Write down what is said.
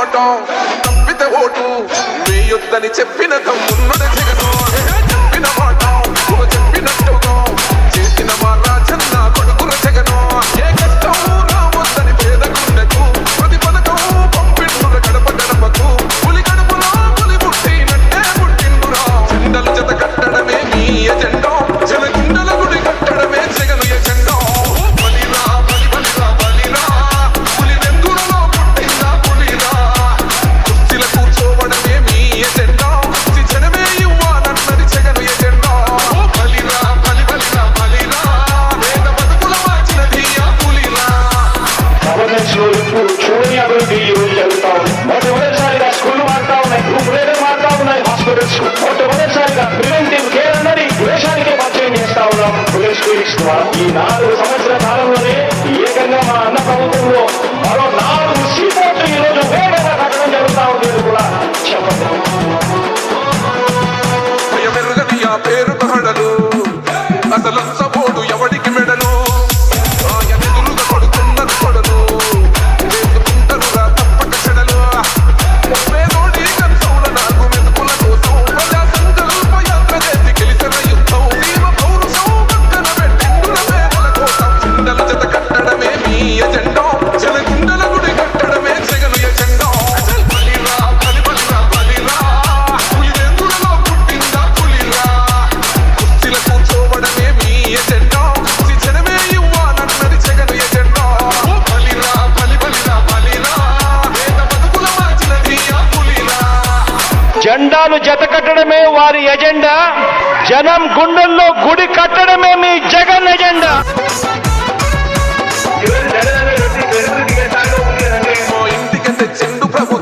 పోరాటం తప్పితే ఓటు వేయొద్దని చెప్పిన తమ్మున్నడ జగను చెప్పిన మాట చెప్పినట్టుగా చేసిన మా రాజన్న కొడుకుల జగను ఏ కష్టం రావద్దని పేదకుండకు ప్రతి పథకం పంపిండుర గడప గడపకు పులి గడపలో పులి పుట్టినట్టే పుట్టిండురా జెండలు జత కట్టడమే మీ ఎజెండా జనగుండల గుడి కట్టడమే జగను ఎజెండా బలిరా బలి బలిరా బలిరా పులి వెందులలో పుట్టిందా పులిరా కుర్చీల కూర్చోవడమే మీ ఎజెండా జనమే ఇవ్వాలన్నది జగను ఎజెండా బలిరా బలి బలిరా బలిరా వేద బతుకుల మార్చినది ఆ పులిరా గవర్నెన్స్ లో ఇప్పుడు చూడని అభివృద్ధి ఈ రోజు జరుగుతా ఉంది. మొట్టమొదటిసారిగా స్కూళ్లు మారుతా ఉన్నాయి, గ్రూప్ రేట్లు మారుతా ఉన్నాయి, హాస్పిటల్స్ మొట్టమొదటిసారిగా ప్రివెంటివ్ కేర్ అన్నది దేశానికే పరిచయం చేస్తా ఉన్నాం పోలీస్ క్లినిక్స్ ద్వారా. ఈ 4 సంవత్సరాల కాలంలోనే ఏకంగా మా అన్న ప్రభుత్వంలో మరో 4 సీపోర్ట్లు ఈ రోజు వేగంగా కట్టడం జరుగుతా ఉంది కూడా చెప్పండి. భయమెరుగని ఆ పేరు తహడలు అసలు సపోర్టు ఎవడికి మెడలు ఆయన ఎదురుగా కొడుతున్నది కొడలు వేసుకుంటారురా తప్పక చెడలు పేదోడి కన్సౌల నాకు మెతుకుల కోసం ప్రజా సంకల్ప యాత్ర చేసి గెలిచిన యుద్ధం జీవ పౌరుషం పక్కన పెట్టిండుల పేదల కోసం జెండల జత కట్టడమే మీ ఎజెండా జనగుండల గుడి కట్టడమే జగను ఎజెండా బలిరా బలి బలిరా బలిరా పులి వెందులలో పుట్టిందా పులిరా కుర్చీల కూర్చోవడమే మీ ఎజెండా జనమే ఇవ్వాలన్నది జగను ఎజెండా బలిరా బలి బలిరా బలిరా వేద బతుకుల మార్చినది ఆ పులిరా జెండాలు జత కట్టడమే వారి ఎజెండా, జనం గుండెల్లో గుడి కట్టడమే మీ జగన్ ఎజెండా. ఇంటికి తెచ్చిండు ప్రభు